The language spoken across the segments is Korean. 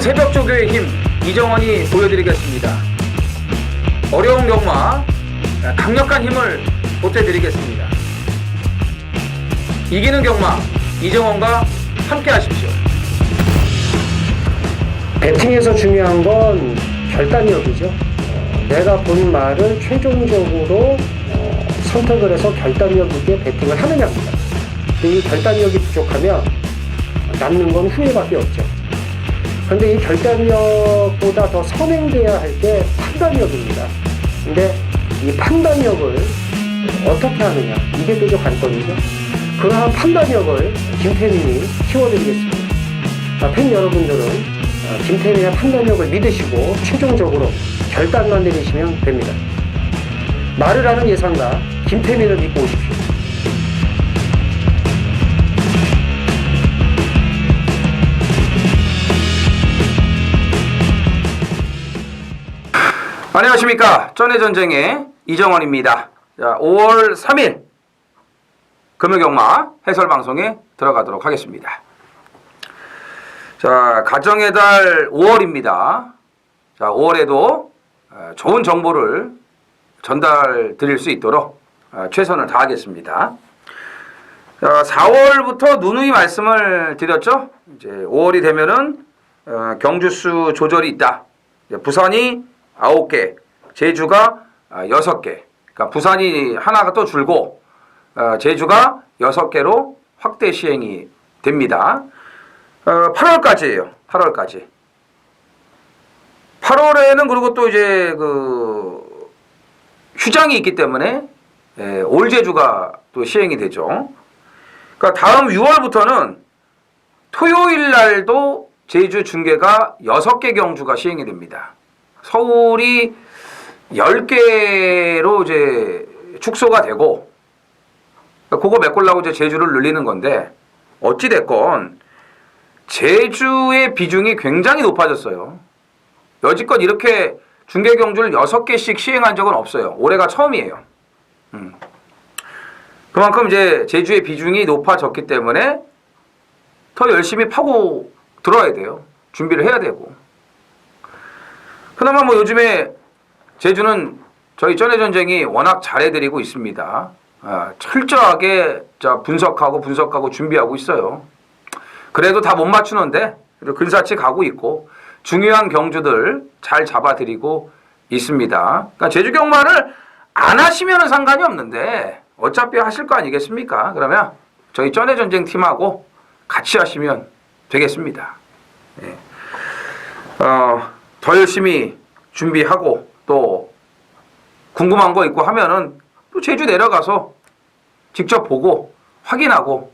새벽조교의 힘 이정원이 보여드리겠습니다. 어려운 경마 강력한 힘을 보태드리겠습니다. 이기는 경마 이정원과 함께 하십시오. 배팅에서 중요한 건 결단력이죠. 내가 본 말을 최종적으로 선택을 해서 결단력 있게 배팅을 하느냐입니다. 이 결단력이 부족하면 남는 건 후회밖에 없죠. 그런데 이 결단력보다 더 선행돼야 할 게 판단력입니다. 근데 이 판단력을 어떻게 하느냐, 이게 또 관건이죠. 그러한 판단력을 김태민이 키워드리겠습니다. 팬 여러분들은 김태민의 판단력을 믿으시고 최종적으로 결단만 내리시면 됩니다. 말을 하는 예상가 김태민을 믿고 오십시오. 안녕하십니까. 전해전쟁의 이정원입니다. 자, 5월 3일 금요경마 해설방송에 들어가도록 하겠습니다. 자, 가정의 달 5월입니다. 자, 5월에도 좋은 정보를 전달 드릴 수 있도록 최선을 다하겠습니다. 자, 4월부터 누누이 말씀을 드렸죠. 이제 5월이 되면은 경주수 조절이 있다. 부산이 9개, 제주가 6개. 그러니까 부산이 하나가 또 줄고 제주가 6개로 확대 시행이 됩니다. 8월까지예요. 8월까지. 8월에는 그리고 또 이제 그 휴장이 있기 때문에 올제주가 또 시행이 되죠. 그러니까 다음 6월부터는 토요일 날도 제주 중계가 6개 경주가 시행이 됩니다. 서울이 10개로 이제 축소가 되고, 그거 메꾸려고 이제 제주를 늘리는 건데, 어찌됐건, 제주의 비중이 굉장히 높아졌어요. 여지껏 이렇게 중계 경주를 6개씩 시행한 적은 없어요. 올해가 처음이에요. 그만큼 이제 제주의 비중이 높아졌기 때문에 더 열심히 파고 들어야 돼요. 준비를 해야 되고. 그나마 뭐 요즘에 제주는 저희 전해전쟁이 워낙 잘해드리고 있습니다. 철저하게 분석하고 준비하고 있어요. 그래도 다 못 맞추는데 근사치 가고 있고 중요한 경주들 잘 잡아드리고 있습니다. 그러니까 제주 경마를 안 하시면 상관이 없는데 어차피 하실 거 아니겠습니까? 그러면 저희 전해전쟁 팀하고 같이 하시면 되겠습니다. 네. 더 열심히 준비하고 또 궁금한 거 있고 하면은 또 제주 내려가서 직접 보고 확인하고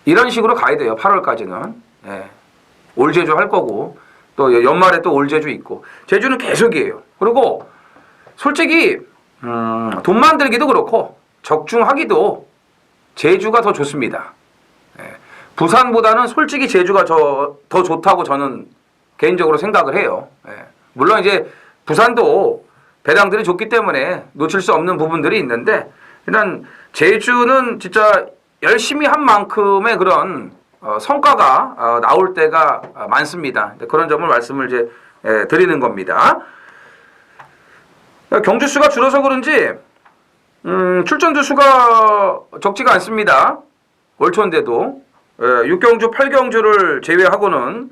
이런 식으로 가야 돼요. 8월까지는. 네. 올제주 할 거고 또 연말에 또 올제주 있고 제주는 계속이에요. 그리고 솔직히 돈 만들기도 그렇고 적중하기도 제주가 더 좋습니다. 네. 부산보다는 솔직히 제주가 더 좋다고 저는 개인적으로 생각을 해요. 네. 물론 이제 부산도 배당들이 좋기 때문에 놓칠 수 없는 부분들이 있는데 일단 제주는 진짜 열심히 한 만큼의 그런 성과가 나올 때가 많습니다. 그런 점을 말씀을 이제 드리는 겁니다. 경주수가 줄어서 그런지 출전주 수가 적지가 않습니다. 올 초인데도 6경주, 8경주를 제외하고는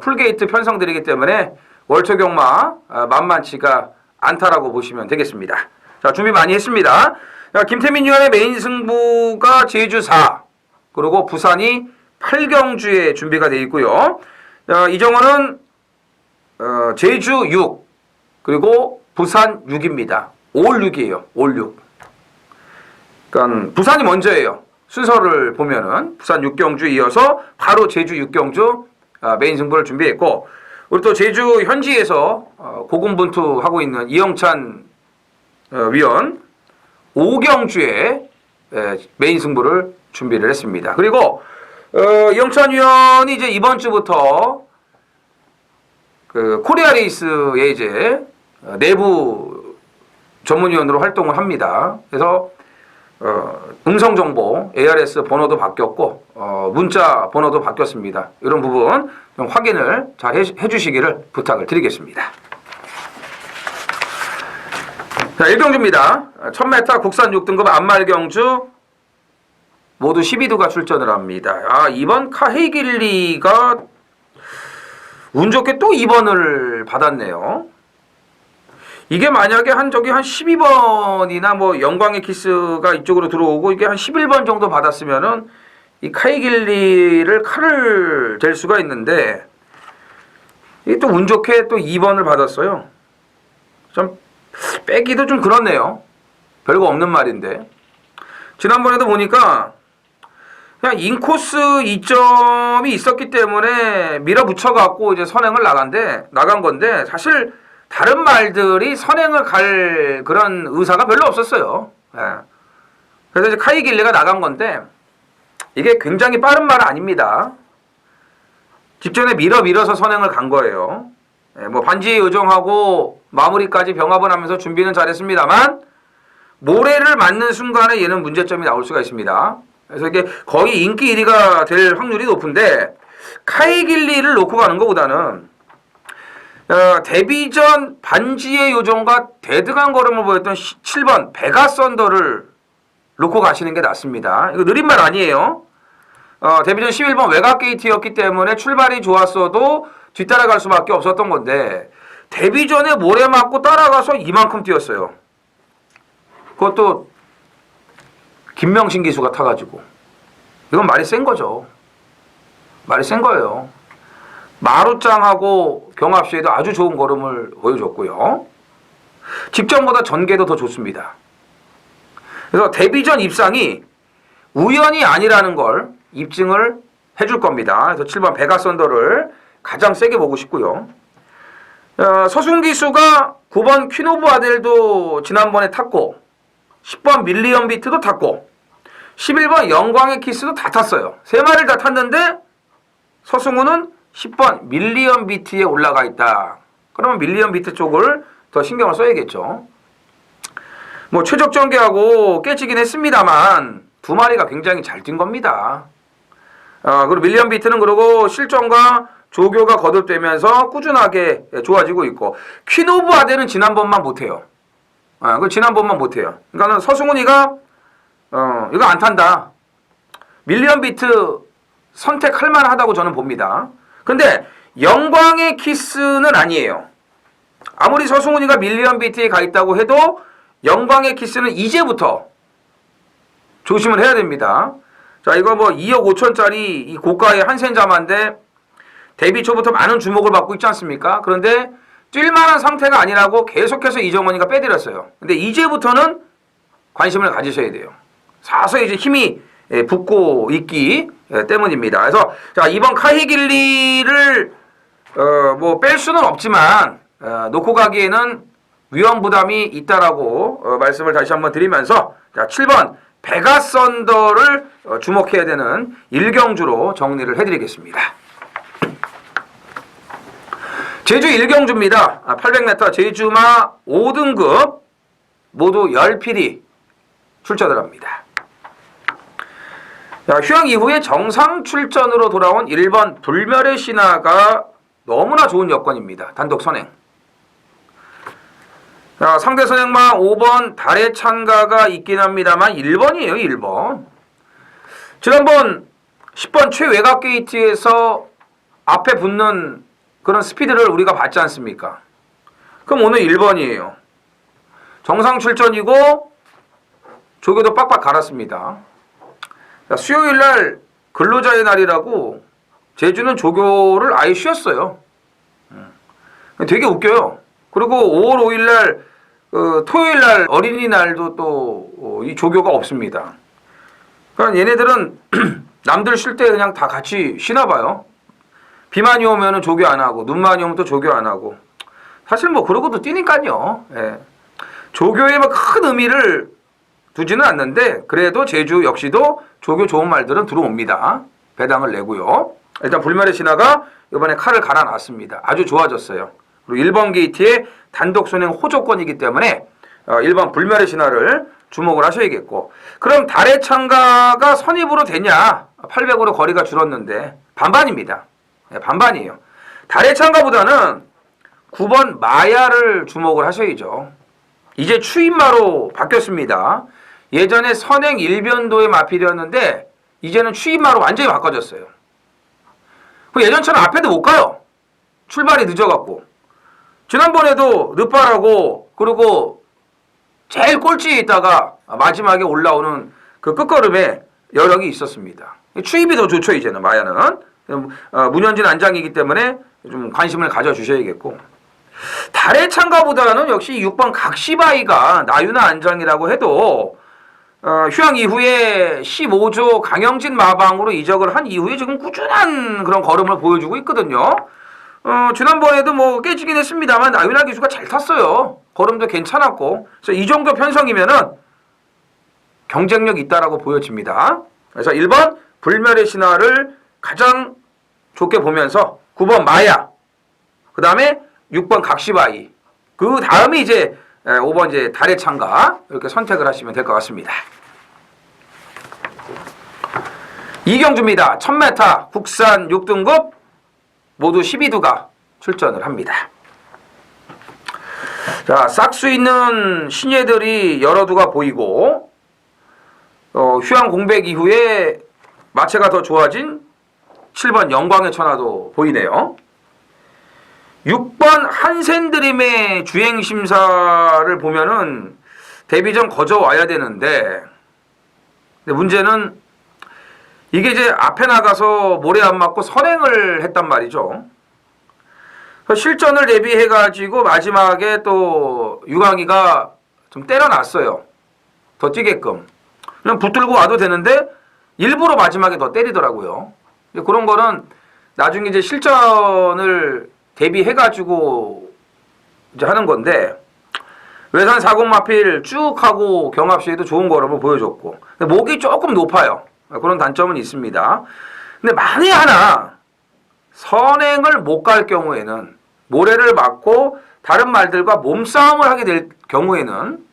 풀게이트 편성들이기 때문에 월초 경마 만만치가 않다라고 보시면 되겠습니다. 자, 준비 많이 했습니다. 자, 김태민 위원의 메인 승부가 제주 4, 그리고 부산이 8경주에 준비가 되어 있고요. 이정원은 제주 6, 그리고 부산 6입니다. 올 6이에요. 올 6. 그러니까 부산이 먼저예요. 순서를 보면은 부산 6경주 이어서 바로 제주 6경주 메인 승부를 준비했고, 우리 또 제주 현지에서 고군분투하고 있는 이영찬 위원 5경주에 메인 승부를 준비를 했습니다. 그리고 이영찬 위원이 이제 이번 주부터 그 코리아 레이스에 이제 내부 전문위원으로 활동을 합니다. 그래서 음성 정보 ARS 번호도 바뀌었고 문자 번호도 바뀌었습니다. 이런 부분 좀 확인을 잘 해주시기를 부탁을 드리겠습니다. 자, 1경주입니다. 1000m 국산 6등급 안말경주 모두 12두가 출전을 합니다. 이번 카헤이길리가 운 좋게 또 2번을 받았네요. 이게 만약에 한 12번이나 뭐 영광의 키스가 이쪽으로 들어오고 이게 한 11번 정도 받았으면은 이 카헤이길리를 칼을 댈 수가 있는데 이게 또 운 좋게 또 2번을 받았어요. 좀 빼기도 좀 그렇네요. 별거 없는 말인데. 지난번에도 보니까 그냥 인코스 2점이 있었기 때문에 밀어붙여갖고 이제 선행을 나간 건데 사실 다른 말들이 선행을 갈 그런 의사가 별로 없었어요. 예. 그래서 이제 카헤이길리가 나간 건데 이게 굉장히 빠른 말은 아닙니다. 직전에 밀어서 선행을 간 거예요. 예, 뭐 반지에 요정하고 마무리까지 병합을 하면서 준비는 잘했습니다만 모래를 맞는 순간에 얘는 문제점이 나올 수가 있습니다. 그래서 이게 거의 인기 1위가 될 확률이 높은데 카헤이길리를 놓고 가는 것보다는 데뷔전 반지의 요정과 대등한 걸음을 보였던 7번 베가썬더를 놓고 가시는 게 낫습니다. 이거 느린 말 아니에요. 데뷔전 11번 외곽게이트였기 때문에 출발이 좋았어도 뒤따라갈 수밖에 없었던 건데 데뷔전에 모래 맞고 따라가서 이만큼 뛰었어요. 그것도 김명신 기수가 타가지고 이건 말이 센 거죠. 말이 센 거예요. 마루짱하고 경합시에도 아주 좋은 걸음을 보여줬고요. 직전보다 전개도 더 좋습니다. 그래서 데뷔전 입상이 우연이 아니라는 걸 입증을 해줄 겁니다. 그래서 7번 베가썬더를 가장 세게 보고 싶고요. 서순기수가 9번 퀸오브 아델도 지난번에 탔고 10번 밀리언 비트도 탔고 11번 영광의 키스도 다 탔어요. 세 마리를 다 탔는데 서승우는 10번 밀리언 비트에 올라가 있다. 그러면 밀리언 비트 쪽을 더 신경을 써야겠죠. 뭐 최적 전개하고 깨지긴 했습니다만 두 마리가 굉장히 잘 뛴 겁니다. 그리고 밀리언 비트는 그러고 실전과 조교가 거듭되면서 꾸준하게 좋아지고 있고 퀸오브 아델은 지난번만 못해요. 그 지난번만 못해요. 그러니까는 서승훈이가 이거 안 탄다. 밀리언 비트 선택할 만하다고 저는 봅니다. 근데 영광의 키스는 아니에요. 아무리 서승훈이가 밀리언 비트에 가 있다고 해도 영광의 키스는 이제부터 조심을 해야 됩니다. 자, 이거 뭐 2억 5천짜리 이 고가의 한센자마인데 데뷔 초부터 많은 주목을 받고 있지 않습니까? 그런데 뛸만한 상태가 아니라고 계속해서 이정원이가 빼드렸어요. 근데 이제부터는 관심을 가지셔야 돼요. 사서 이제 힘이 붙고 있기 때문입니다. 그래서 자, 이번 카헤이길리를 뭐 뺄 수는 없지만 놓고 가기에는 위험 부담이 있다라고 말씀을 다시 한번 드리면서 자, 7번 베가썬더를 주목해야 되는 1경주로 정리를 해드리겠습니다. 제주 1경주입니다. 800m 제주마 5등급 모두 10필이 출전을 합니다. 자, 휴양 이후에 정상 출전으로 돌아온 1번 불멸의 신화가 너무나 좋은 여건입니다. 단독 선행. 자, 상대 선행마 5번 달의 찬가가 있긴 합니다만 1번이에요. 1번. 지난번 10번 최외곽 게이트에서 앞에 붙는 그런 스피드를 우리가 봤지 않습니까? 그럼 오늘 1번이에요. 정상 출전이고 조교도 빡빡 갈았습니다. 자, 수요일날 근로자의 날이라고 제주는 조교를 아예 쉬었어요. 되게 웃겨요. 그리고 5월 5일날 토요일날 어린이날도 또 이 조교가 없습니다. 그러니까 얘네들은 남들 쉴 때 그냥 다 같이 쉬나 봐요. 비만이 오면은 조교 안 하고 눈만이 오면 또 조교 안 하고 사실 뭐 그러고도 뛰니까요. 예. 조교에 뭐 큰 의미를 두지는 않는데 그래도 제주 역시도 조교 좋은 말들은 들어옵니다. 배당을 내고요. 일단 불멸의 신화가 이번에 칼을 갈아놨습니다. 아주 좋아졌어요. 그리고 1번 게이트의 단독 선행 호조권이기 때문에 1번 불멸의 신화를 주목을 하셔야겠고. 그럼 달의 창가가 선입으로 되냐? 800으로 거리가 줄었는데 반반입니다. 네, 반반이에요. 달의 창가보다는 9번 마야를 주목을 하셔야죠. 이제 추인마로 바뀌었습니다. 예전에 선행 일변도의 마필이었는데 이제는 추인마로 완전히 바꿔졌어요. 예전처럼 앞에도 못 가요. 출발이 늦어갖고. 지난번에도 늦발하고 그리고 제일 꼴찌에 있다가 마지막에 올라오는 그 끝걸음에 여력이 있었습니다. 추입이 더 좋죠. 이제는 마야는. 문현진 안장이기 때문에 좀 관심을 가져주셔야겠고. 달의 창가보다는 역시 6번 각시바이가 나유나 안장이라고 해도 휴양 이후에 15조 강영진 마방으로 이적을 한 이후에 지금 꾸준한 그런 걸음을 보여주고 있거든요. 지난번에도 뭐 깨지긴 했습니다만 나유나 기수가 잘 탔어요. 걸음도 괜찮았고. 그래서 이 정도 편성이면은 경쟁력 있다라고 보여집니다. 그래서 1번 불멸의 신화를 가장 좋게 보면서 9번 마야, 그 다음에 6번 각시바이, 그 다음에 이제 5번 이제 달의 창가 이렇게 선택을 하시면 될 것 같습니다. 이경주입니다. 1000m 국산 6등급 모두 12두가 출전을 합니다. 자, 싹수 있는 신예들이 여러 두가 보이고 휴양 공백 이후에 마체가 더 좋아진 7번 영광의 천하도 보이네요. 6번 한센드림의 주행심사를 보면은 데뷔전 거저 와야 되는데 문제는 이게 이제 앞에 나가서 모래 안 맞고 선행을 했단 말이죠. 실전을 대비해가지고 마지막에 또 유광이가 좀 때려놨어요. 더 뛰게끔. 그냥 붙들고 와도 되는데 일부러 마지막에 더 때리더라고요. 그런 거는 나중에 이제 실전을 대비해가지고 이제 하는 건데 외산 40 마필 쭉 하고 경합 시에도 좋은 걸음을 보여줬고 근데 목이 조금 높아요. 그런 단점은 있습니다. 근데 만에 하나 선행을 못 갈 경우에는 모래를 맞고 다른 말들과 몸싸움을 하게 될 경우에는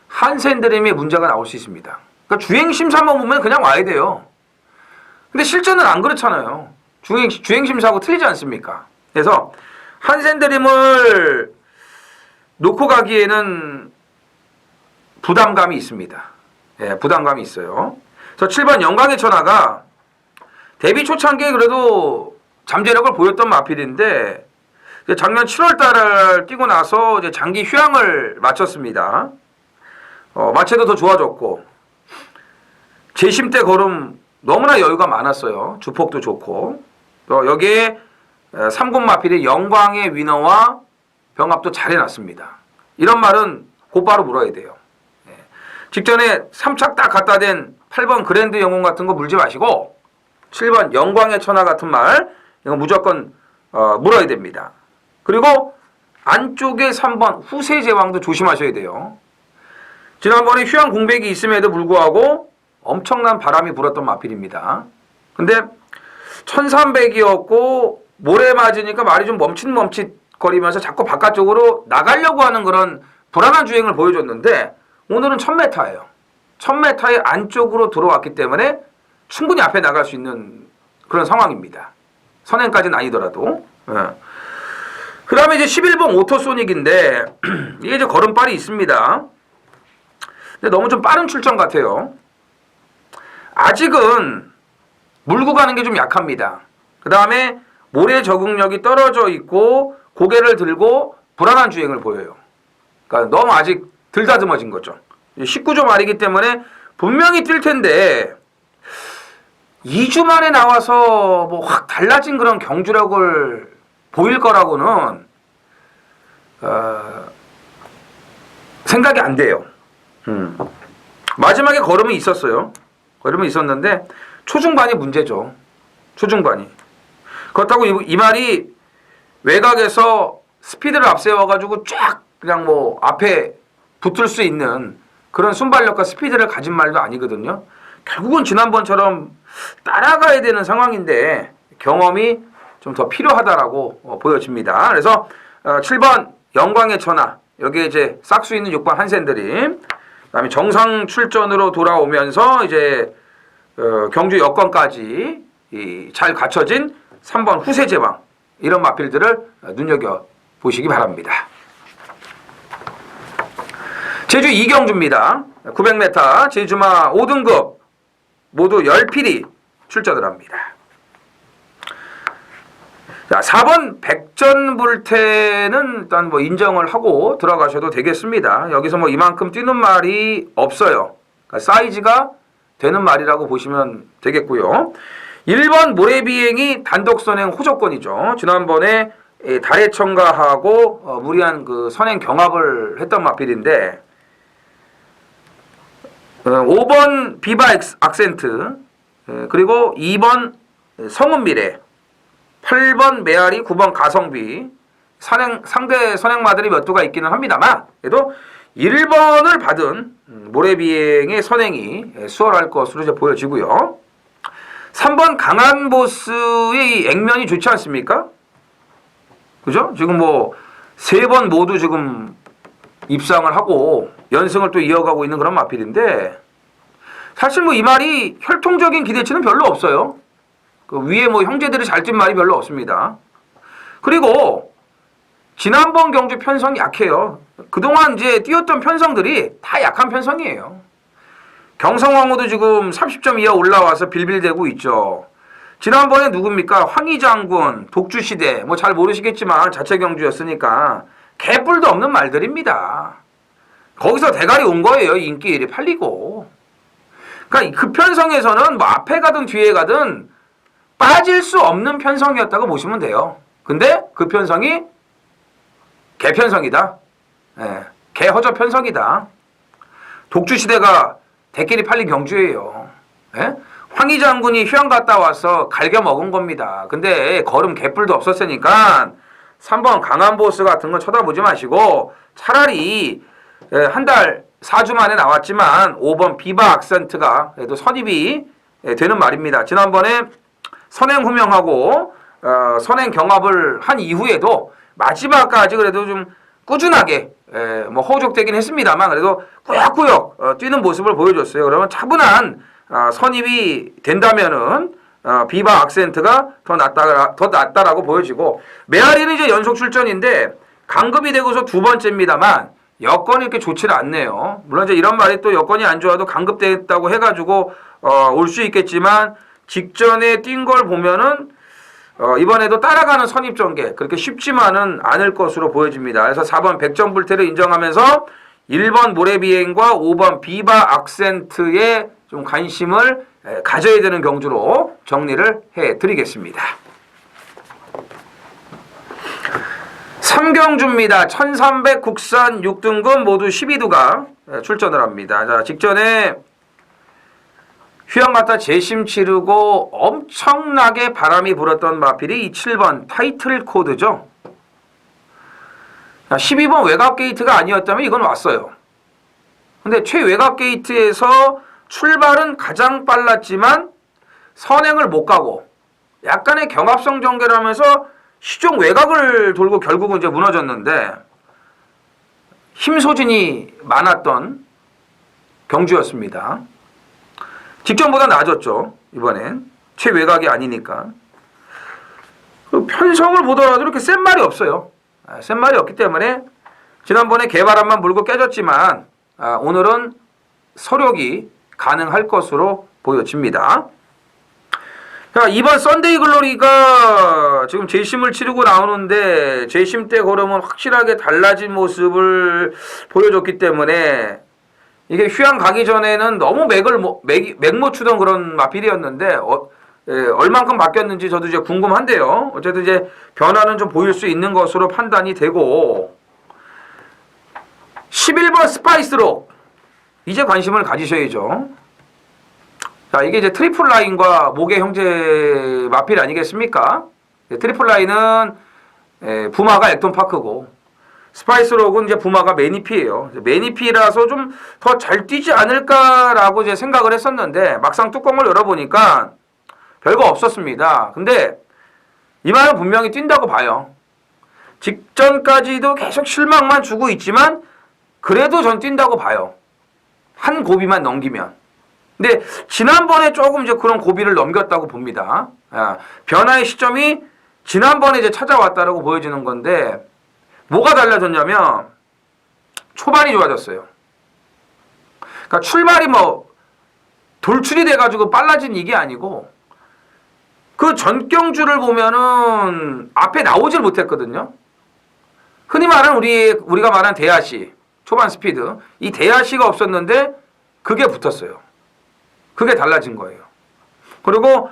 한센드림의 문제가 나올 수 있습니다. 그러니까 주행심사만 보면 그냥 와야 돼요. 근데 실전은 안 그렇잖아요. 주행심사하고 틀리지 않습니까? 그래서 한센드림을 놓고 가기에는 부담감이 있습니다. 예, 부담감이 있어요. 그래서 7번 영광의 천하가 데뷔 초창기에 그래도 잠재력을 보였던 마필인데 작년 7월 달을 뛰고 나서 이제 장기 휴양을 마쳤습니다. 마체도 더 좋아졌고 재심 때 걸음 너무나 여유가 많았어요. 주폭도 좋고 여기에 3군 마필의 영광의 위너와 병합도 잘 해놨습니다. 이런 말은 곧바로 물어야 돼요. 직전에 3착 딱 갖다 댄 8번 그랜드 영웅 같은 거 물지 마시고 7번 영광의 천하 같은 말 이거 무조건 물어야 됩니다. 그리고 안쪽에 3번 후세 제왕도 조심하셔야 돼요. 지난번에 휴양 공백이 있음에도 불구하고 엄청난 바람이 불었던 마필입니다. 근데 1300이었고 모래 맞으니까 말이 좀 멈칫멈칫거리면서 자꾸 바깥쪽으로 나가려고 하는 그런 불안한 주행을 보여줬는데 오늘은 1000m예요. 1000m의 안쪽으로 들어왔기 때문에 충분히 앞에 나갈 수 있는 그런 상황입니다. 선행까지는 아니더라도. 그 다음에 이제 11번 오토소닉인데 이게 이제 걸음발이 있습니다. 근데 너무 좀 빠른 출전 같아요. 아직은 물고 가는 게 좀 약합니다. 그 다음에 모래 적응력이 떨어져 있고 고개를 들고 불안한 주행을 보여요. 그러니까 너무 아직 덜 다듬어진 거죠. 19조 말이기 때문에 분명히 뛸 텐데 2주 만에 나와서 뭐 확 달라진 그런 경주력을 보일 거라고는 생각이 안 돼요. 마지막에 걸음이 있었어요. 걸음이 있었는데 초중반이 문제죠. 초중반이. 그렇다고 이 말이 외곽에서 스피드를 앞세워가지고 쫙 그냥 뭐 앞에 붙을 수 있는 그런 순발력과 스피드를 가진 말도 아니거든요. 결국은 지난번처럼 따라가야 되는 상황인데 경험이 좀 더 필요하다라고 보여집니다. 그래서 7번 영광의 천하 여기에 이제 싹수 있는 6번 한센드림 그다음에 정상 출전으로 돌아오면서 이제 경주 여건까지 잘 갖춰진 3번 후세 제왕 이런 마필들을 눈여겨 보시기 바랍니다. 제주 이경주입니다. 900m 제주마 5등급 모두 10필이 출전을 합니다. 자, 4번 백전불태는 일단 뭐 인정을 하고 들어가셔도 되겠습니다. 여기서 뭐 이만큼 뛰는 말이 없어요. 그러니까 사이즈가 되는 말이라고 보시면 되겠고요. 1번 모래비행이 단독선행 호조권이죠. 지난번에 달의 청가하고 무리한 그 선행 경합을 했던 마필인데 5번 비바 악센트 그리고 2번 성은미래 8번 메아리 9번 가성비 상대 선행마들이 몇 두가 있기는 합니다만 그래도 1번을 받은 모래비행의 선행이 수월할 것으로 이제 보여지고요. 3번 강한 보스의 이 액면이 좋지 않습니까? 그죠? 지금 뭐 3번 모두 지금 입상을 하고 연승을 또 이어가고 있는 그런 마필인데 사실 뭐 이 말이 혈통적인 기대치는 별로 없어요. 그 위에 뭐 형제들이 잘 뛴 말이 별로 없습니다. 그리고 지난번 경주 편성이 약해요. 그동안 이제 뛰었던 편성들이 다 약한 편성이에요. 경성왕후도 지금 30점 이하 올라와서 빌빌대고 있죠. 지난번에 누굽니까? 황희장군, 독주시대 뭐 잘 모르시겠지만 자체 경주였으니까 개뿔도 없는 말들입니다. 거기서 대가리 온 거예요. 인기일이 팔리고. 그러니까 그 편성에서는 뭐 앞에 가든 뒤에 가든 빠질 수 없는 편성이었다고 보시면 돼요. 근데 그 편성이 개편성이다. 예, 개허저 편성이다. 독주시대가 대끼리 팔린 경주예요. 예? 황희 장군이 휴양 갔다 와서 갈겨 먹은 겁니다. 근데 걸음 개뿔도 없었으니까 3번 강한 보스 같은 건 쳐다보지 마시고 차라리 한 달 4주 만에 나왔지만 5번 비바 악센트가 그래도 선입이 되는 말입니다. 지난번에 선행 후명하고 선행 경합을 한 이후에도 마지막까지 그래도 좀 꾸준하게 뭐 허우적대긴 했습니다만 그래도 꾸역꾸역 뛰는 모습을 보여줬어요. 그러면 차분한 선입이 된다면은 비바 악센트가 더 낫다라고 보여지고 메아리는 이제 연속 출전인데 강급이 되고서 2번째입니다만 여건이 이렇게 좋지는 않네요. 물론 이제 이런 말이 또 여건이 안 좋아도 강급됐다고 해가지고 올 수 있겠지만 직전에 뛴 걸 보면은 이번에도 따라가는 선입전개 그렇게 쉽지만은 않을 것으로 보여집니다. 그래서 4번 백전불태를 인정하면서 1번 모래비행과 5번 비바 악센트에 좀 관심을 가져야 되는 경주로 정리를 해드리겠습니다. 3경주입니다. 1300 국산 6등급 모두 12두가 출전을 합니다. 자, 직전에 휴양 갔다 재심 치르고 엄청나게 바람이 불었던 마필이 이 7번 타이틀 코드죠. 12번 외곽 게이트가 아니었다면 이건 왔어요. 근데 최외곽 게이트에서 출발은 가장 빨랐지만 선행을 못 가고 약간의 경합성 전개를 하면서 시종 외곽을 돌고 결국은 이제 무너졌는데 힘 소진이 많았던 경주였습니다. 직전보다 나아졌죠. 이번엔 최외곽이 아니니까. 편성을 보더라도 이렇게 센 말이 없어요. 센 말이 없기 때문에 지난번에 개바람만 불고 깨졌지만 오늘은 서력이 가능할 것으로 보여집니다. 자, 이번 썬데이 글로리가 지금 재심을 치르고 나오는데 재심 때 걸으면 확실하게 달라진 모습을 보여줬기 때문에 이게 휴양 가기 전에는 너무 맥 못 추던 그런 마필이었는데 얼만큼 바뀌었는지 저도 이제 궁금한데요. 어쨌든 이제 변화는 좀 보일 수 있는 것으로 판단이 되고 11번 스파이스록 이제 관심을 가지셔야죠. 자, 이게 이제 트리플 라인과 모계 형제 마필 아니겠습니까? 트리플 라인은 부마가 액톤파크고 스파이스록은 이제 부마가 매니피예요. 매니피라서 좀 더 잘 뛰지 않을까라고 이제 생각을 했었는데 막상 뚜껑을 열어보니까 별거 없었습니다. 근데 이 말은 분명히 뛴다고 봐요. 직전까지도 계속 실망만 주고 있지만 그래도 전 뛴다고 봐요. 한 고비만 넘기면. 근데 지난번에 조금 이제 그런 고비를 넘겼다고 봅니다. 변화의 시점이 지난번에 이제 찾아왔다라고 보여지는 건데 뭐가 달라졌냐면 초반이 좋아졌어요. 그러니까 출발이 뭐 돌출이 돼가지고 빨라진 이게 아니고 그 전경주를 보면은 앞에 나오질 못했거든요. 흔히 말하는 우리가 말하는 대하시 초반 스피드 이 대하시가 없었는데 그게 붙었어요. 그게 달라진 거예요. 그리고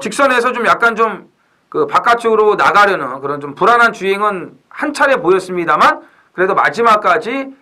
직선에서 좀 약간 좀 그 바깥쪽으로 나가려는 그런 좀 불안한 주행은 한 차례 보였습니다만 그래도 마지막까지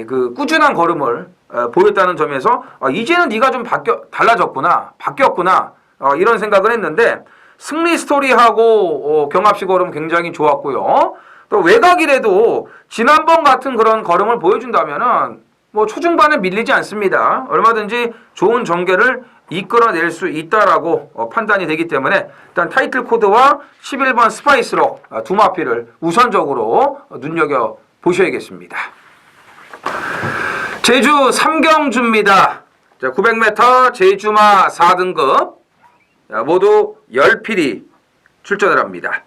그 꾸준한 걸음을 보였다는 점에서 이제는 네가 좀 달라졌구나, 바뀌었구나 이런 생각을 했는데 승리 스토리하고 경합식 걸음 굉장히 좋았고요. 또 외곽이라도 지난번 같은 그런 걸음을 보여준다면은 뭐 초중반에 밀리지 않습니다. 얼마든지 좋은 전개를 이끌어낼 수 있다라고 판단이 되기 때문에 일단 타이틀 코드와 11번 스파이스로 두 마피를 우선적으로 눈여겨 보셔야겠습니다. 제주 삼경주입니다. 900m 제주마 4등급 모두 10필이 출전을 합니다.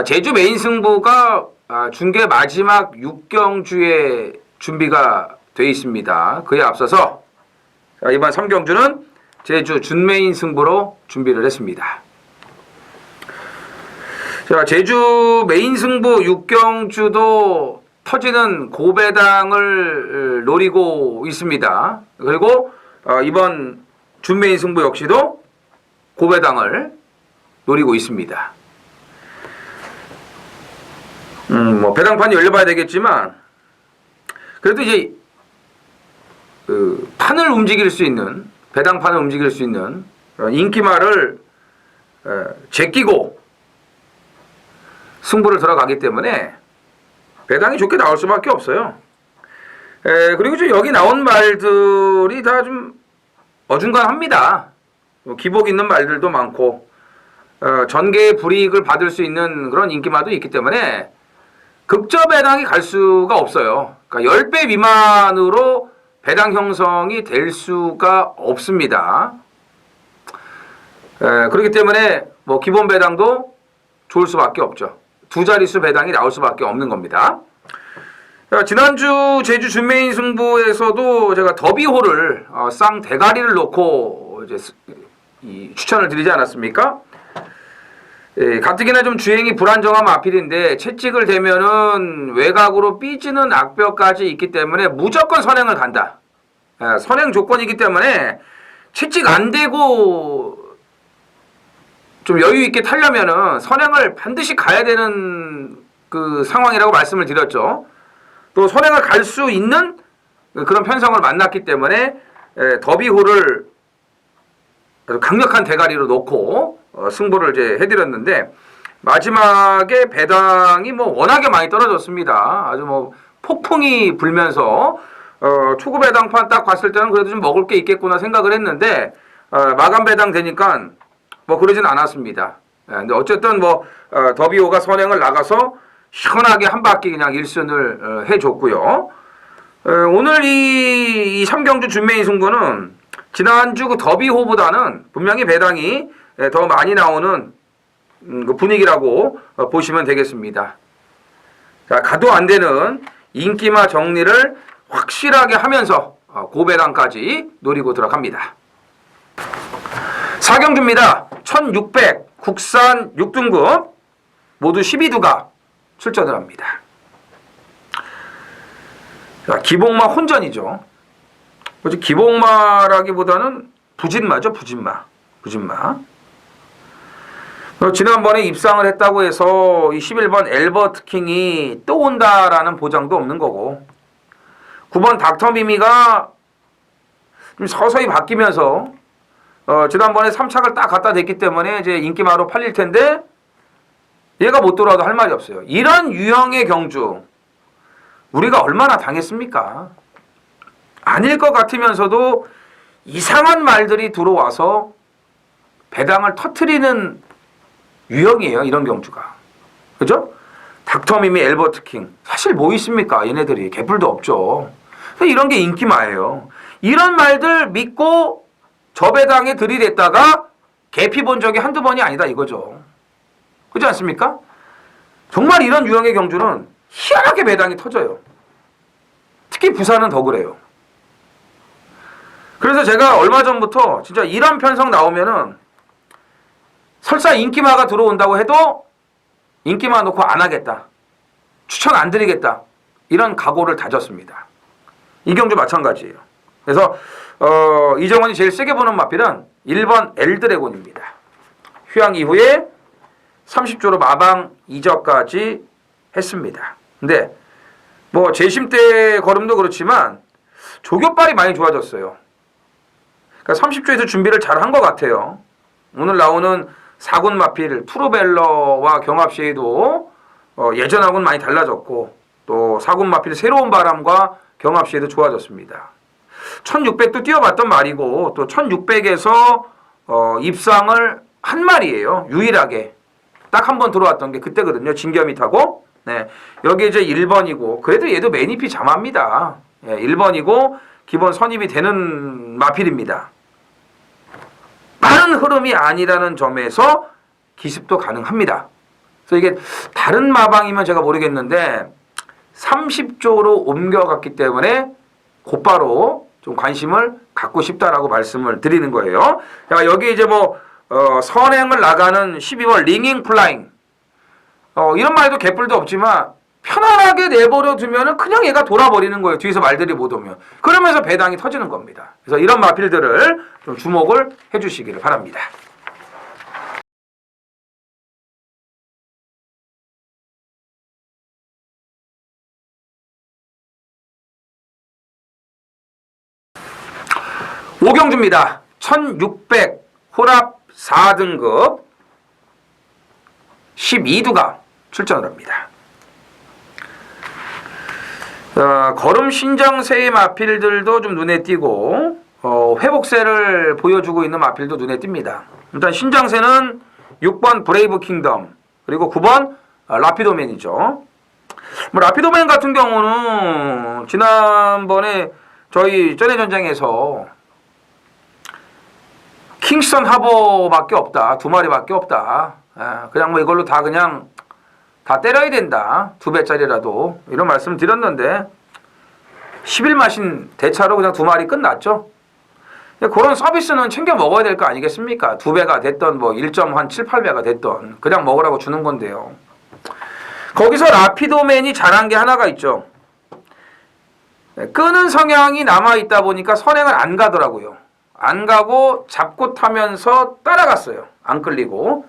제주 메인 승부가 중계 마지막 6경주에 준비가 되어 있습니다. 그에 앞서서 이번 3경주는 제주 준메인 승부로 준비를 했습니다. 제주 메인 승부 6경주도 터지는 고배당을 노리고 있습니다. 그리고 이번 준메인 승부 역시도 고배당을 노리고 있습니다. 뭐 배당판이 열려봐야 되겠지만 그래도 이제 판을 움직일 수 있는 배당판을 움직일 수 있는 인기말을 제끼고 승부를 들어가기 때문에 배당이 좋게 나올 수밖에 없어요. 그리고 좀 여기 나온 말들이 다 좀 어중간합니다. 기복 있는 말들도 많고 전개의 불이익을 받을 수 있는 그런 인기말도 있기 때문에 극저 배당이 갈 수가 없어요. 그러니까 10배 미만으로 배당 형성이 될 수가 없습니다. 그렇기 때문에 뭐 기본 배당도 좋을 수밖에 없죠. 두 자릿수 배당이 나올 수밖에 없는 겁니다. 지난주 제주 준메인 승부에서도 제가 더비호를 쌍대가리를 놓고 이제 추천을 드리지 않았습니까? 가뜩이나 좀 주행이 불안정한 마필인데 채찍을 대면은 외곽으로 삐지는 악벽까지 있기 때문에 무조건 선행을 간다. 선행 조건이기 때문에 채찍 안 대고 좀 여유 있게 타려면은 선행을 반드시 가야 되는 그 상황이라고 말씀을 드렸죠. 또 선행을 갈 수 있는 그런 편성을 만났기 때문에 더비호를 강력한 대가리로 놓고 승부를 이제 해드렸는데 마지막에 배당이 뭐 워낙에 많이 떨어졌습니다. 아주 뭐 폭풍이 불면서 초구 배당판 딱 봤을 때는 그래도 좀 먹을 게 있겠구나 생각을 했는데 마감 배당 되니까 뭐 그러진 않았습니다. 근데 어쨌든 뭐 더비호가 선행을 나가서 시원하게 한 바퀴 그냥 1승을 해줬고요. 오늘 이 3경주 준메인 승부는 지난주 그 더비호보다는 분명히 배당이 더 많이 나오는 그 분위기라고 보시면 되겠습니다. 자, 가도 안 되는 인기마 정리를 확실하게 하면서 고배당까지 노리고 들어갑니다. 4경주입니다. 1600 국산 6등급 모두 12두가 출전을 합니다. 자, 기복마 혼전이죠. 기복마라기보다는 부진마죠. 부진마. 지난번에 입상을 했다고 해서 이 11번 엘버트 킹이 또 온다라는 보장도 없는 거고 9번 닥터미미가 좀 서서히 바뀌면서 지난번에 3착을 딱 갖다 댔기 때문에 이제 인기마로 팔릴 텐데 얘가 못 돌아와도 할 말이 없어요. 이런 유형의 경주 우리가 얼마나 당했습니까? 아닐 것 같으면서도 이상한 말들이 들어와서 배당을 터트리는 유형이에요. 이런 경주가. 그죠? 닥터미미 엘버트 킹. 사실 뭐 있습니까? 얘네들이. 개뿔도 없죠. 이런 게 인기마예요. 이런 말들 믿고 저 배당에 들이댔다가 개피 본 적이 한두 번이 아니다 이거죠. 그렇지 않습니까? 정말 이런 유형의 경주는 희한하게 배당이 터져요. 특히 부산은 더 그래요. 그래서 제가 얼마 전부터 진짜 이런 편성 나오면은 설사 인기마가 들어온다고 해도 인기마 놓고 안 하겠다. 추천 안 드리겠다. 이런 각오를 다졌습니다. 이 경주 마찬가지예요. 그래서 이정원이 제일 세게 보는 마필은 1번 엘드래곤입니다. 휴양 이후에 30조로 마방 이적까지 했습니다. 근데 뭐 재심 때 걸음도 그렇지만 조교빨이 많이 좋아졌어요. 그러니까 30조에서 준비를 잘 한 것 같아요. 오늘 나오는 4군 마필 프로벨러와 경합시에도 예전하고는 많이 달라졌고 또 4군 마필 새로운 바람과 경합시에도 좋아졌습니다. 1600도 뛰어봤던 말이고 또 1600에서 입상을 한 말이에요. 유일하게. 딱 한 번 들어왔던 게 그때거든요. 진겸이 타고. 네. 여기 이제 1번이고 그래도 얘도 매니피 잠합니다. 1번이고 기본 선입이 되는 마필입니다. 빠른 흐름이 아니라는 점에서 기습도 가능합니다. 그래서 이게 다른 마방이면 제가 모르겠는데 30조로 옮겨갔기 때문에 곧바로 좀 관심을 갖고 싶다라고 말씀을 드리는 거예요. 자, 여기 이제 뭐 선행을 나가는 12월 링잉 플라잉 이런 말도 개뿔도 없지만 편안하게 내버려 두면은 그냥 얘가 돌아버리는 거예요. 뒤에서 말들이 못 오면. 그러면서 배당이 터지는 겁니다. 그래서 이런 마필들을 좀 주목을 해주시기를 바랍니다. 오경주입니다. 1600 호랍 4등급 12두가 출전을 합니다. 걸음 신정세의 마필들도 좀 눈에 띄고 회복세를 보여주고 있는 마필도 눈에 띕니다. 일단 신정세는 6번 브레이브 킹덤 그리고 9번 라피도맨이죠. 뭐 라피도맨 같은 경우는 지난번에 저희 전해 전쟁에서 킹스턴 하버밖에 없다. 2마리밖에 없다. 그냥 뭐 이걸로 다 그냥 다 때려야 된다. 2배짜리라도. 이런 말씀 드렸는데 11마신 대차로 그냥 2마리 끝났죠. 그런 서비스는 챙겨 먹어야 될 거 아니겠습니까? 2배가 됐던 뭐 1.7, 8배가 됐던 그냥 먹으라고 주는 건데요. 거기서 라피도맨이 잘한 게 하나가 있죠. 끄는 성향이 남아있다 보니까 선행을 안 가더라고요. 안 가고 잡고 타면서 따라갔어요. 안 끌리고.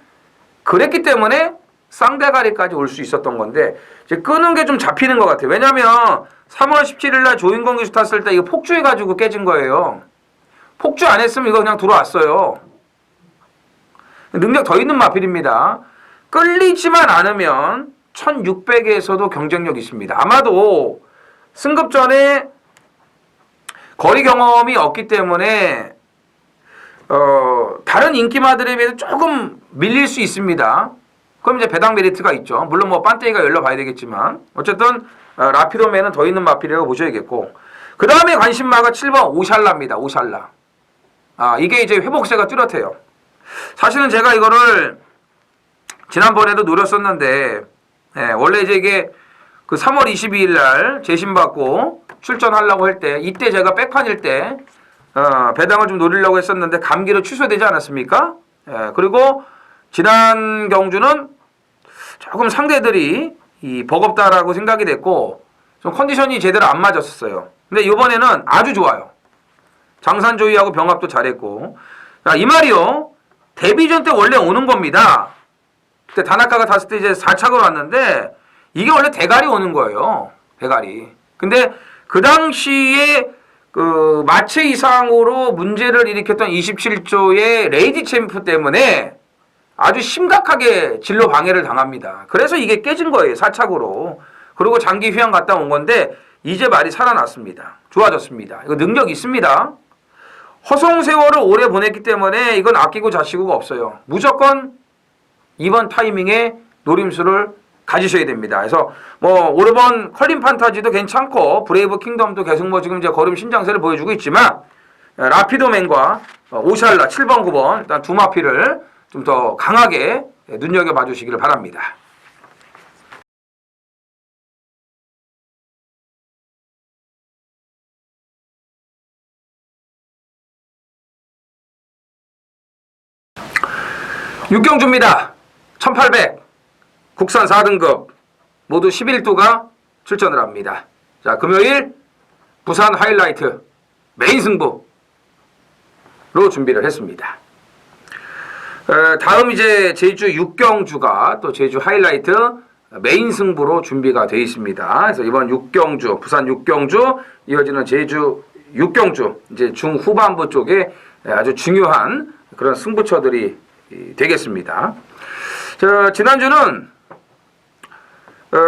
그랬기 때문에 쌍대가리까지 올 수 있었던 건데 이제 끄는 게 좀 잡히는 것 같아요. 왜냐하면 3월 17일 날 조인공 기수 탔을 때 이거 폭주해가지고 깨진 거예요. 폭주 안 했으면 이거 그냥 들어왔어요. 능력 더 있는 마필입니다. 끌리지만 않으면 1600에서도 경쟁력 있습니다. 아마도 승급 전에 거리 경험이 없기 때문에 다른 인기마들에 비해서 조금 밀릴 수 있습니다. 그럼 이제 배당 메리트가 있죠. 물론 뭐 빤데기가 열려봐야 되겠지만 어쨌든 라피도맨은 더 있는 마필이라고 보셔야겠고 그 다음에 관심마가 7번 오샬라입니다. 오샬라. 이게 이제 회복세가 뚜렷해요. 사실은 제가 이거를 지난번에도 노렸었는데 원래 이제 이게 그 3월 22일 날 재심받고 출전하려고 할 때 이때 제가 백판일 때 배당을 좀 노리려고 했었는데 감기로 취소되지 않았습니까? 그리고 지난 경주는 조금 상대들이 버겁다라고 생각이 됐고 좀 컨디션이 제대로 안 맞았었어요. 근데 이번에는 아주 좋아요. 장산조이하고 병합도 잘했고 이 말이요. 데뷔전 때 원래 오는 겁니다. 그때 다나카가 탔을 때 이제 4착으로 왔는데 이게 원래 대가리 오는 거예요. 대가리. 근데 그 당시에 그 마체 이상으로 문제를 일으켰던 27조의 레이디 챔프 때문에 아주 심각하게 진로 방해를 당합니다. 그래서 이게 깨진 거예요. 4착으로. 그리고 장기 휴양 갔다 온 건데 이제 말이 살아났습니다. 좋아졌습니다. 이거 능력 있습니다. 허송 세월을 오래 보냈기 때문에 이건 아끼고 자시고가 없어요. 무조건 이번 타이밍에 노림수를 가지셔야 됩니다. 그래서 뭐 오르번 컬린 판타지도 괜찮고 브레이브 킹덤도 계속 뭐 지금 이제 걸음 신장세를 보여주고 있지만 라피도맨과 오샬라 7번, 9번 일단 두 마피를 좀 더 강하게 눈여겨봐 주시기를 바랍니다. 육경주입니다. 1800 국산 4등급 모두 11두가 출전을 합니다. 자, 금요일 부산 하이라이트 메인 승부로 준비를 했습니다. 다음 이제 제주 육경주가 또 제주 하이라이트 메인 승부로 준비가 되어 있습니다. 그래서 이번 육경주, 부산 육경주 이어지는 제주 육경주 이제 중후반부 쪽에 아주 중요한 그런 승부처들이 되겠습니다. 자, 지난주는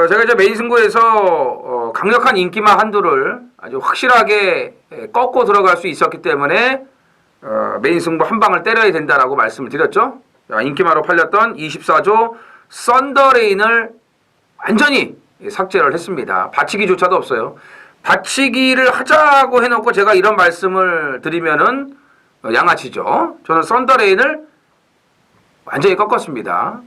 제가 이제 메인 승부에서 강력한 인기마 한두를 아주 확실하게 꺾고 들어갈 수 있었기 때문에 메인 승부 한 방을 때려야 된다라고 말씀을 드렸죠. 자, 인기마로 팔렸던 24조 썬더레인을 완전히 삭제를 했습니다. 받치기조차도 없어요. 받치기를 하자고 해놓고 제가 이런 말씀을 드리면은 양아치죠. 저는 썬더레인을 완전히 꺾었습니다.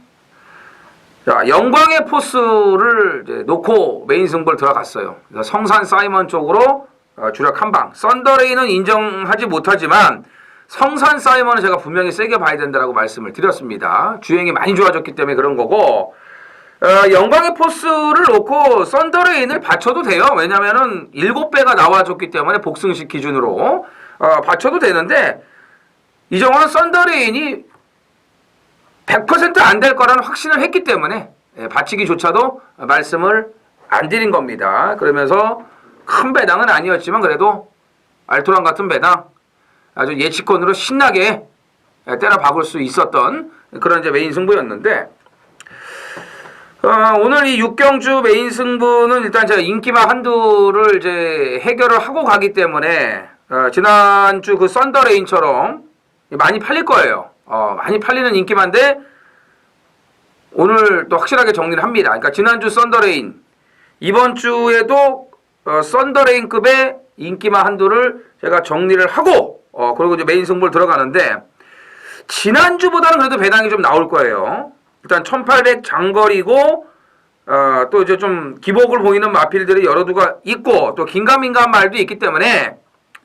자, 영광의 포스를 이제 놓고 메인 승부를 들어갔어요. 그래서 성산 사이먼 쪽으로 주력 한 방. 썬더레인은 인정하지 못하지만 성산 사이먼은 제가 분명히 세게 봐야 된다라고 말씀을 드렸습니다. 주행이 많이 좋아졌기 때문에 그런 거고, 영광의 포스를 놓고 썬더레인을 받쳐도 돼요. 왜냐면은 7배가 나와줬기 때문에 복승식 기준으로 받쳐도 되는데, 이정환은 썬더레인이 100% 안 될 거라는 확신을 했기 때문에 받치기조차도 말씀을 안 드린 겁니다. 그러면서 큰 배당은 아니었지만 그래도 알토란 같은 배당 아주 예치권으로 신나게 때려 박을 수 있었던 그런 이제 메인 승부였는데, 오늘 이 육경주 메인 승부는 일단 제가 인기마 한두를 이제 해결을 하고 가기 때문에 지난주 그 썬더레인처럼 많이 팔릴 거예요. 많이 팔리는 인기마인데 오늘 또 확실하게 정리를 합니다. 그러니까 지난주 썬더레인, 이번 주에도 썬더레인급의 인기마 한두를 제가 정리를 하고 그리고 이제 메인 승부를 들어가는데, 지난주보다는 그래도 배당이 좀 나올 거예요. 일단 1800 장거리고 또 이제 좀 기복을 보이는 마필들이 여러 두가 있고 또 긴가민가한 말도 있기 때문에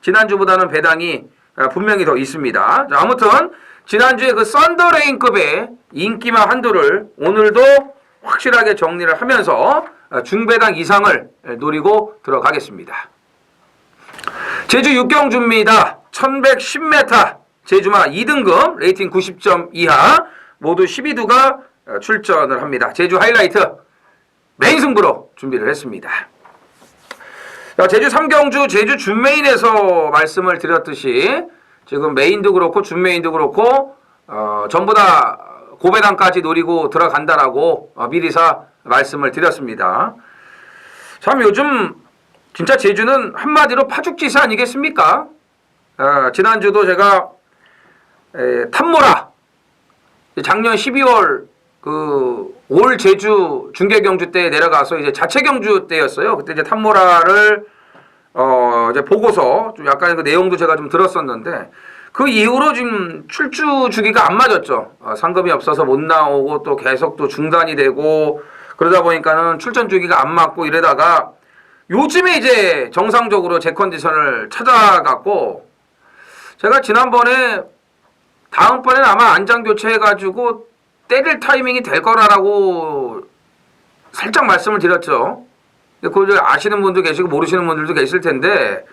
지난주보다는 배당이 분명히 더 있습니다. 자, 아무튼 지난주에 그 썬더레인급의 인기마 한두를 오늘도 확실하게 정리를 하면서 중배당 이상을 노리고 들어가겠습니다. 제주 육경주입니다. 1110m 제주마 2등급 레이팅 90점 이하 모두 12두가 출전을 합니다. 제주 하이라이트 메인 승부로 준비를 했습니다. 자, 제주 3경주 제주 준메인에서 말씀을 드렸듯이 지금 메인도 그렇고 준메인도 그렇고 전부 다 고배당까지 노리고 들어간다라고 미리사 말씀을 드렸습니다. 참 요즘 진짜 제주는 한마디로 파죽지세 아니겠습니까? 지난주도 제가 탐모라 작년 12월 그 올 제주 중계경주 때 내려가서 이제 자체 경주 때였어요. 그때 이제 탐모라를 이제 보고서 좀 약간 그 내용도 제가 좀 들었었는데, 그 이후로 지금 출주 주기가 안 맞았죠. 상금이 없어서 못 나오고 또 계속 또 중단이 되고 그러다 보니까는 출전 주기가 안 맞고 이러다가 요즘에 이제 정상적으로 제 컨디션을 찾아갔고, 제가 지난번에 다음번에는 아마 안장 교체해가지고 때릴 타이밍이 될 거라고 살짝 말씀을 드렸죠. 그걸 아시는 분도 계시고 모르시는 분들도 계실 텐데,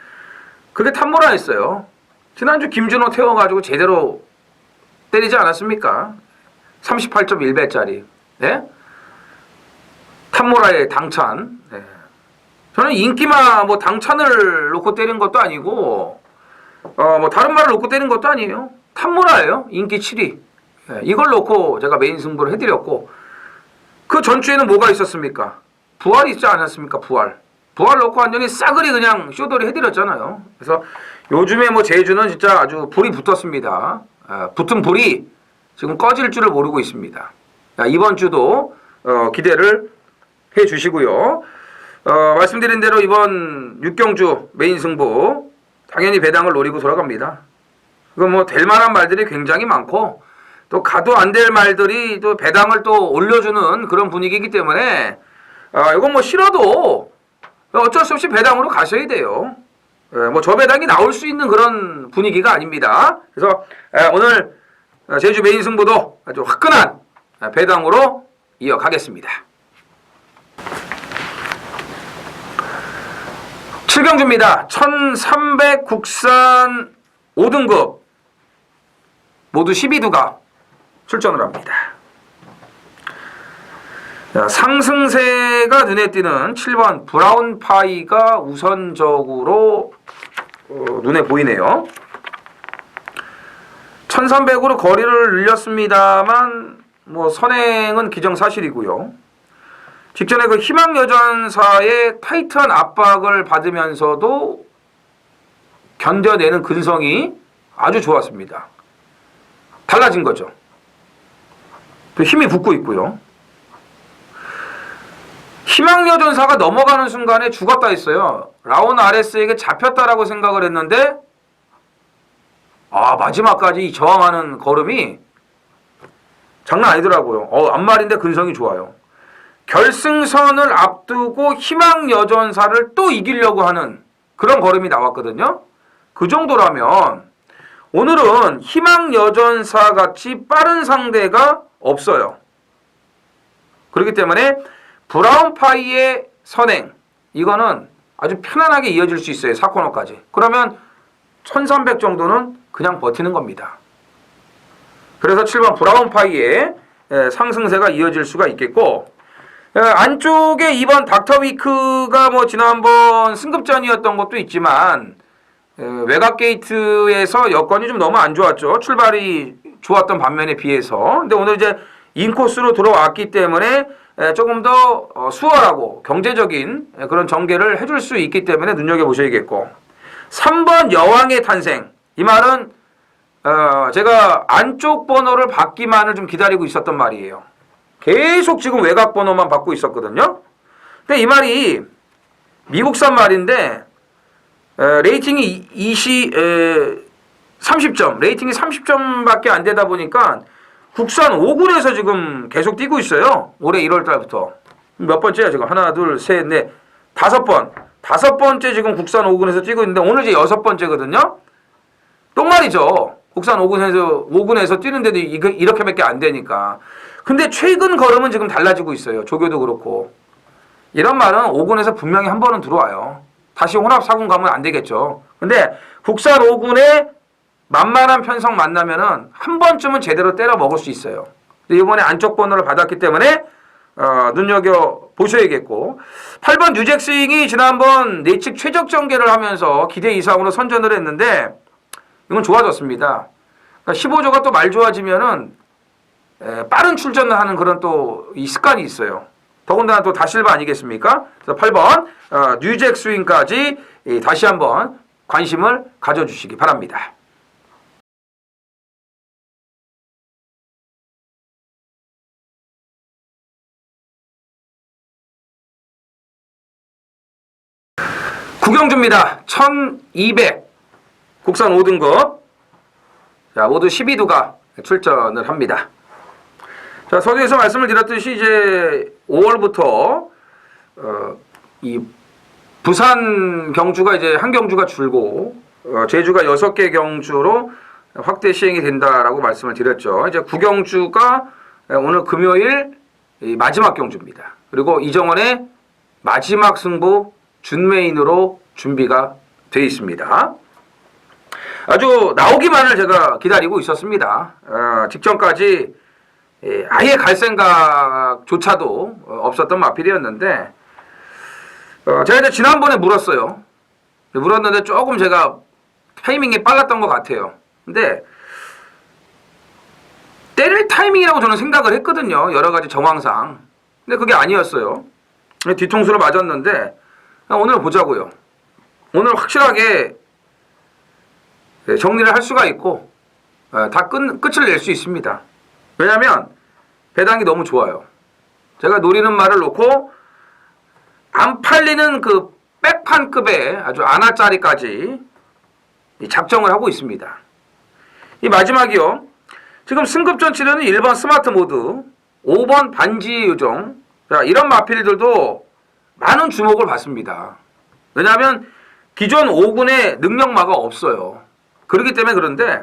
그게 탐모라였어요. 지난주 김준호 태워가지고 제대로 때리지 않았습니까? 38.1배짜리. 네? 탐모라의 당찬. 네. 저는 인기마 뭐 당찬을 놓고 때린 것도 아니고 뭐 다른 말을 놓고 때린 것도 아니에요. 탐모라예요. 인기 7위. 네. 이걸 놓고 제가 메인 승부를 해드렸고, 그 전주에는 뭐가 있었습니까? 부활이 있지 않았습니까? 부활 놓고 완전히 싸그리 그냥 쇼돌이 해드렸잖아요. 그래서 요즘에 뭐 제주는 진짜 아주 불이 붙었습니다. 붙은 불이 지금 꺼질 줄을 모르고 있습니다. 이번 주도 기대를 주시고요. 말씀드린 대로 이번 6경주 메인 승부 당연히 배당을 노리고 돌아갑니다. 그거 뭐 될 만한 말들이 굉장히 많고 또 가도 안 될 말들이 또 배당을 또 올려주는 그런 분위기이기 때문에 이건 뭐 싫어도 어쩔 수 없이 배당으로 가셔야 돼요. 뭐 저배당이 나올 수 있는 그런 분위기가 아닙니다. 그래서 오늘 제주 메인 승부도 아주 화끈한 배당으로 이어가겠습니다. 7경주입니다. 1300 국산 5등급 모두 12두가 출전을 합니다. 자, 상승세가 눈에 띄는 7번 브라운 파이가 우선적으로 눈에 보이네요. 1300으로 거리를 늘렸습니다만 뭐 선행은 기정사실이고요. 직전에 그 희망여전사의 타이트한 압박을 받으면서도 견뎌내는 근성이 아주 좋았습니다. 달라진 거죠. 또 힘이 붙고 있고요. 희망여전사가 넘어가는 순간에 죽었다 했어요. 라온 아레스에게 잡혔다라고 생각을 했는데 마지막까지 저항하는 걸음이 장난 아니더라고요. 앞말인데 근성이 좋아요. 결승선을 앞두고 희망여전사를 또 이기려고 하는 그런 걸음이 나왔거든요. 그 정도라면 오늘은 희망여전사 같이 빠른 상대가 없어요. 그렇기 때문에 브라운파이의 선행 이거는 아주 편안하게 이어질 수 있어요. 4코너까지. 그러면 1300 정도는 그냥 버티는 겁니다. 그래서 7번 브라운파이의 상승세가 이어질 수가 있겠고 안쪽에 2번 닥터위크가 뭐 지난번 승급전이었던 것도 있지만 외곽 게이트에서 여건이 좀 너무 안 좋았죠. 출발이 좋았던 반면에 비해서. 근데 오늘 이제 인코스로 들어왔기 때문에 조금 더 수월하고 경제적인 그런 전개를 해줄 수 있기 때문에 눈여겨보셔야겠고 3번 여왕의 탄생 이 말은 제가 안쪽 번호를 받기만을 좀 기다리고 있었던 말이에요. 계속 지금 외곽 번호만 받고 있었거든요. 근데 이 말이 미국산 말인데 레이팅이 30점, 레이팅이 30점밖에 안 되다 보니까 국산 5군에서 지금 계속 뛰고 있어요. 올해 1월 달부터. 몇 번째야 지금? 하나, 둘, 셋, 넷, 5번. 5번째 지금 국산 5군에서 뛰고 있는데 오늘 이제 6번째거든요. 똥말이죠. 국산 5군에서 뛰는데도 이렇게밖에 안 되니까. 근데 최근 걸음은 지금 달라지고 있어요. 조교도 그렇고. 이런 말은 5군에서 분명히 한 번은 들어와요. 다시 혼합 4군 가면 안 되겠죠. 근데 국산 5군에 만만한 편성 만나면은 한 번쯤은 제대로 때려 먹을 수 있어요. 근데 이번에 안쪽 번호를 받았기 때문에 눈여겨 보셔야겠고 8번 뉴잭스윙이 지난번 내측 최적 전개를 하면서 기대 이상으로 선전을 했는데 이건 좋아졌습니다. 그러니까 15조가 또 말 좋아지면은 빠른 출전을 하는 그런 또 이 습관이 있어요. 더군다나 또 다실바 아니겠습니까? 그래서 8번 뉴잭스윙까지 다시 한번 관심을 가져주시기 바랍니다. 구경주입니다. 1200 국산 5등급 자 모두 12두가 출전을 합니다. 자 서두에서 말씀을 드렸듯이 이제 5월부터 이 부산 경주가 이제 한 경주가 줄고 제주가 6개 경주로 확대 시행이 된다라고 말씀을 드렸죠. 이제 9경주가 오늘 금요일 마지막 경주입니다. 그리고 이정원의 마지막 승부 준메인으로 준비가 되어 있습니다. 아주 나오기만을 제가 기다리고 있었습니다. 직전까지 아예 갈 생각조차도 없었던 마필이었는데 제가 이제 지난번에 물었어요. 물었는데 조금 제가 타이밍이 빨랐던 것 같아요. 근데 때릴 타이밍이라고 저는 생각을 했거든요. 여러 가지 정황상. 근데 그게 아니었어요. 뒤통수를 맞았는데 오늘 보자고요. 오늘 확실하게 정리를 할 수가 있고 다 끝을 낼 수 있습니다. 왜냐하면 배당이 너무 좋아요. 제가 노리는 말을 놓고 안 팔리는 그 백판급의 아주 아나짜리까지 이 작정을 하고 있습니다. 이 마지막이요. 지금 승급전 치료는 1번 스마트 모드, 5번 반지 요정. 자, 이런 마필들도 많은 주목을 받습니다. 왜냐하면 기존 5군의 능력마가 없어요. 그렇기 때문에 그런데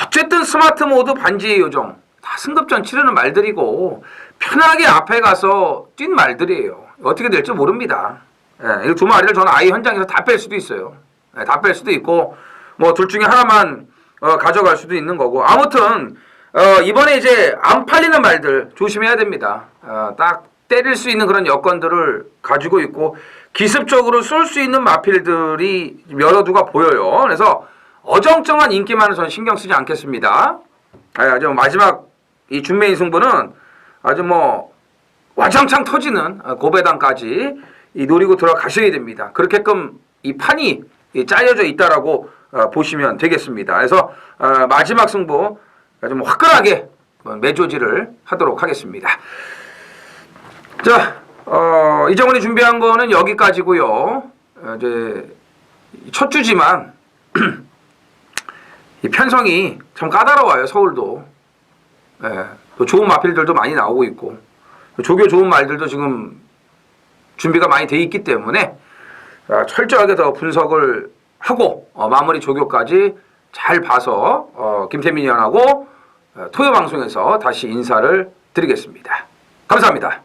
어쨌든 스마트 모드 반지의 요정 다 승급전 치르는 말들이고 편하게 앞에 가서 뛴 말들이에요. 어떻게 될지 모릅니다. 예, 이 두 마리를 저는 아예 현장에서 다 뺄 수도 있어요. 예, 다 뺄 수도 있고 뭐 둘 중에 하나만 가져갈 수도 있는 거고 아무튼 이번에 이제 안 팔리는 말들 조심해야 됩니다. 딱 때릴 수 있는 그런 여건들을 가지고 있고 기습적으로 쏠 수 있는 마필들이 여러 두가 보여요. 그래서 어정쩡한 인기만은 저는 신경 쓰지 않겠습니다. 아주 마지막 이 준매인 승부는 아주 뭐 와장창 터지는 고배당까지 이 노리고 들어가셔야 됩니다. 그렇게끔 이 판이 짜여져 있다라고 보시면 되겠습니다. 그래서 마지막 승부 좀 화끈하게 매조지를 하도록 하겠습니다. 자, 이정훈이 준비한 거는 여기까지고요. 이제 첫 주지만 이 편성이 참 까다로워요. 서울도. 예, 또 좋은 마필들도 많이 나오고 있고 조교 좋은 말들도 지금 준비가 많이 돼 있기 때문에 철저하게 더 분석을 하고 마무리 조교까지 잘 봐서 김태민 위원하고 토요 방송에서 다시 인사를 드리겠습니다. 감사합니다.